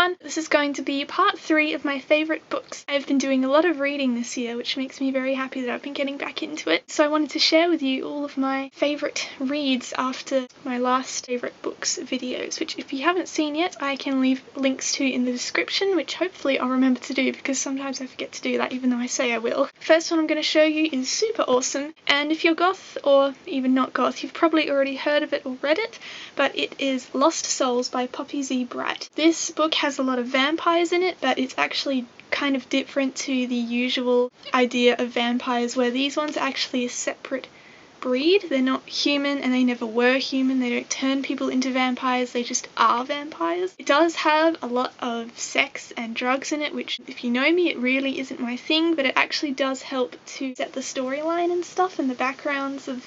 everyone. This is going to be part 3 of my favourite books. I've been doing a lot of reading this year, which makes me very happy that I've been getting back into it. So I wanted to share with you all of my favourite reads after my last favourite books videos, which if you haven't seen yet, I can leave links to in the description, which hopefully I'll remember to do because sometimes I forget to do that even though I say I will. First one I'm going to show you is super awesome, and if you're goth or even not goth, you've probably already heard of it or read it, but it is Lost Souls by Poppy Z. Brite. This book has a lot of vampires in it, but it's actually kind of different to the usual idea of vampires, where these ones are actually a separate breed. They're not human and they never were human. They don't turn people into vampires, they just are vampires. It does have a lot of sex and drugs in it, which if you know me, it really isn't my thing, but it actually does help to set the storyline and stuff and the backgrounds of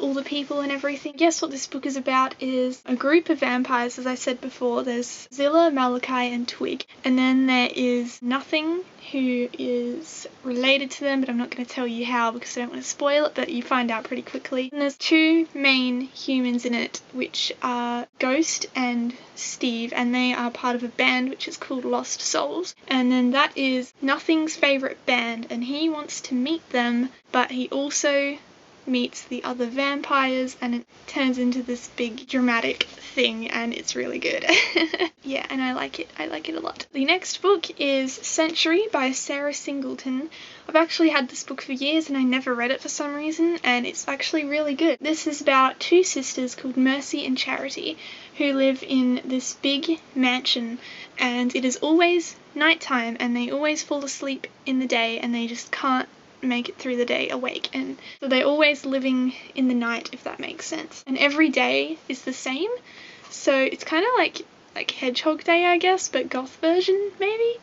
all the people and everything. Guess what this book is about is a group of vampires, as I said before. There's Zilla, Malachi and Twig, and then there is Nothing, who is related to them, but I'm not going to tell you how because I don't want to spoil it, but you find out pretty quickly. And there's two main humans in it, which are Ghost and Steve, and they are part of a band which is called Lost Souls. And then that is Nothing's favourite band, and he wants to meet them, but he also meets the other vampires, and it turns into this big dramatic thing, and it's really good. Yeah, and I like it a lot. The next book is Century by Sarah Singleton. I've actually had this book for years and I never read it for some reason, and it's actually really good. This is about two sisters called Mercy and Charity who live in this big mansion, and it is always nighttime and they always fall asleep in the day and they just can't make it through the day awake, and so they're always living in the night, if that makes sense. And every day is the same, so it's kind of like Hedgehog Day, I guess, but goth version, maybe?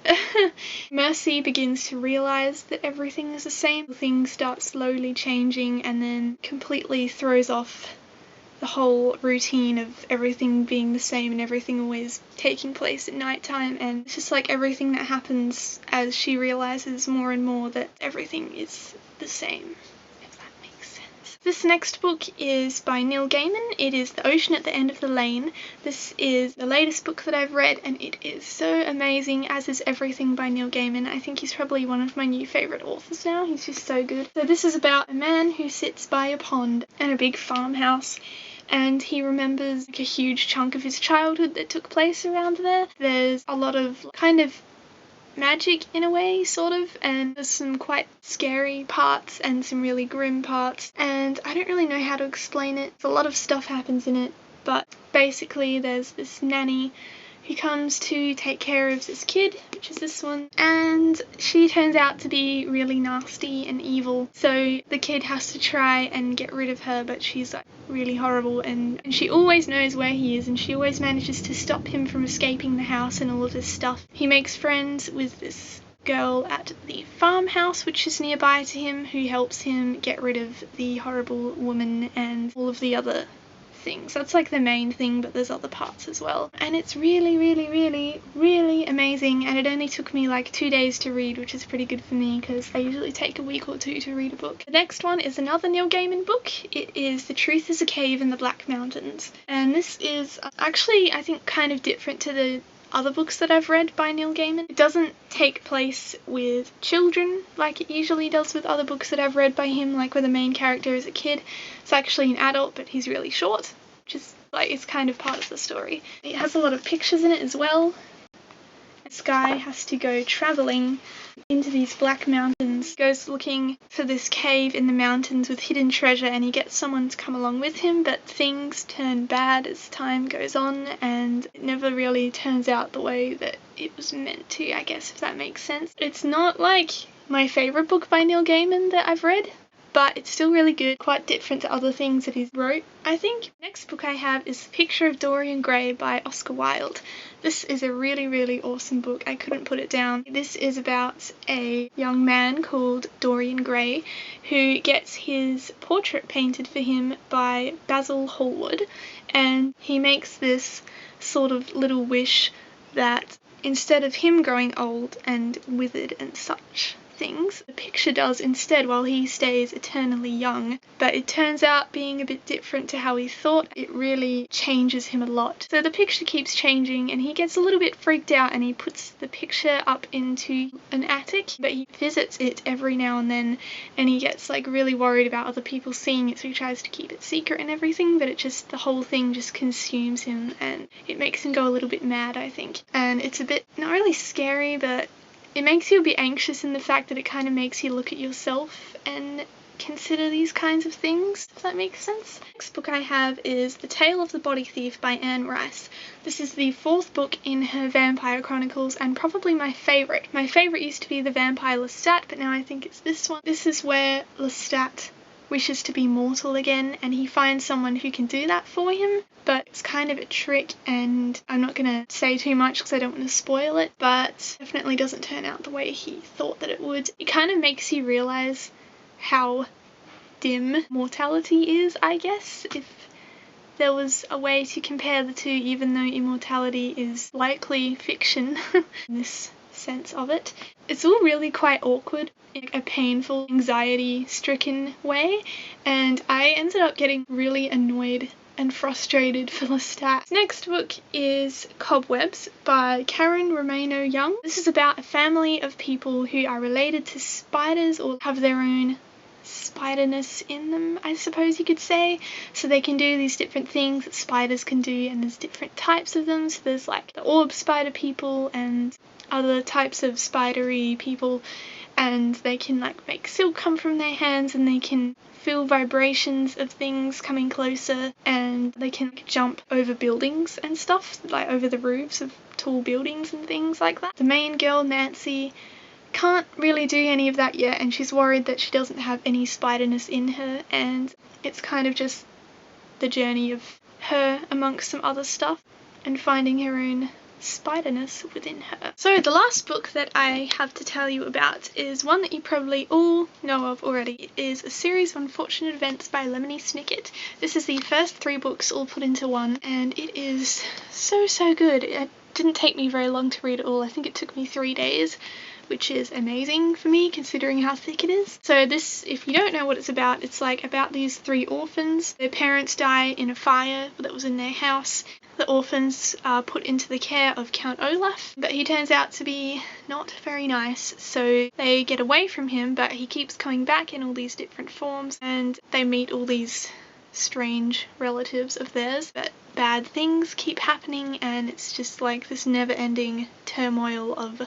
Mercy begins to realise that everything is the same. Things start slowly changing and then completely throws off the whole routine of everything being the same and everything always taking place at night time, and it's just like everything that happens as she realises more and more that everything is the same, if that makes sense. This next book is by Neil Gaiman. It is The Ocean at the End of the Lane. This is the latest book that I've read and it is so amazing, as is everything by Neil Gaiman. I think he's probably one of my new favourite authors now. He's just so good. So this is about a man who sits by a pond and a big farmhouse, and he remembers a huge chunk of his childhood that took place around there. There's a lot of kind of magic in a way, sort of, and there's some quite scary parts and some really grim parts, and I don't really know how to explain it. A lot of stuff happens in it, but basically there's this nanny who comes to take care of this kid, which is this one, and she turns out to be really nasty and evil, so the kid has to try and get rid of her, but she's like really horrible, and she always knows where he is and she always manages to stop him from escaping the house and all of this stuff. He makes friends with this girl at the farmhouse which is nearby to him, who helps him get rid of the horrible woman and all of the other things. That's like the main thing, but there's other parts as well, and it's really amazing, and it only took me like 2 days to read, which is pretty good for me because I usually take a week or two to read a book. The next one is another Neil Gaiman book. It is The Truth is a Cave in the Black Mountains, and this is actually, I think, kind of different to the other books that I've read by Neil Gaiman. It doesn't take place with children like it usually does with other books that I've read by him, like where the main character is a kid. It's actually an adult, but he's really short, which is like, it's kind of part of the story. It has a lot of pictures in it as well. This guy has to go travelling into these black mountains, goes looking for this cave in the mountains with hidden treasure, and he gets someone to come along with him, but things turn bad as time goes on and it never really turns out the way that it was meant to, I guess, if that makes sense. It's not like my favourite book by Neil Gaiman that I've read, but it's still really good, quite different to other things that he's wrote, I think. Next book I have is The Picture of Dorian Gray by Oscar Wilde. This is a really awesome book. I couldn't put it down. This is about a young man called Dorian Gray who gets his portrait painted for him by Basil Hallward, and he makes this sort of little wish that instead of him growing old and withered and such, things. The picture does instead, while he stays eternally young. But it turns out being a bit different to how he thought. It really changes him a lot. So the picture keeps changing and he gets a little bit freaked out and he puts the picture up into an attic, but he visits it every now and then and he gets like really worried about other people seeing it, so he tries to keep it secret and everything, but the whole thing just consumes him and it makes him go a little bit mad, I think. And it's a bit, not really scary, but it makes you a bit anxious in the fact that it kind of makes you look at yourself and consider these kinds of things, if that makes sense. Next book I have is The Tale of the Body Thief by Anne Rice. This is the 4th book in her Vampire Chronicles and probably my favourite. My favourite used to be The Vampire Lestat, but now I think it's this one. This is where Lestat wishes to be mortal again and he finds someone who can do that for him, but it's kind of a trick and I'm not going to say too much because I don't want to spoil it, but definitely doesn't turn out the way he thought that it would. It kind of makes you realise how dim mortality is, I guess, if there was a way to compare the two, even though immortality is likely fiction in this sense of it. It's all really quite awkward in a painful, anxiety-stricken way, and I ended up getting really annoyed and frustrated for Lestat. Next book is Cobwebs by Karen Romano Young. This is about a family of people who are related to spiders or have their own spiderness in them, I suppose you could say. So they can do these different things that spiders can do, and there's different types of them. So there's like the orb spider people and other types of spidery people, and they can like make silk come from their hands and they can feel vibrations of things coming closer, and they can jump over buildings and stuff, like over the roofs of tall buildings and things like that. The main girl, Nancy, can't really do any of that yet, and she's worried that she doesn't have any spiderness in her, and it's kind of just the journey of her amongst some other stuff and finding her own spiderness within her. So the last book that I have to tell you about is one that you probably all know of already. It is A Series of Unfortunate Events by Lemony Snicket. This is the first 3 books all put into one, and it is so good. It didn't take me very long to read it all. I think it took me 3 days, which is amazing for me considering how thick it is. So this, if you don't know what it's about about these 3 orphans. Their parents die in a fire that was in their house. The orphans are put into the care of Count Olaf, but he turns out to be not very nice, so they get away from him, but he keeps coming back in all these different forms, and they meet all these strange relatives of theirs, but bad things keep happening, and it's just like this never-ending turmoil of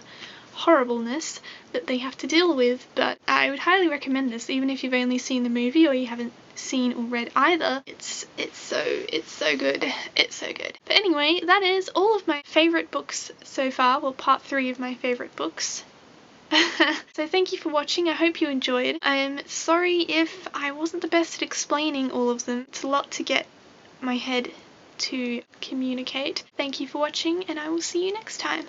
horribleness that they have to deal with. But I would highly recommend this, even if you've only seen the movie or you haven't seen or read either. It's so good. It's so good. But anyway, that is all of my favourite books so far, well, part 3 of my favourite books. So thank you for watching. I hope you enjoyed. I'm sorry if I wasn't the best at explaining all of them. It's a lot to get my head to communicate. Thank you for watching, and I will see you next time.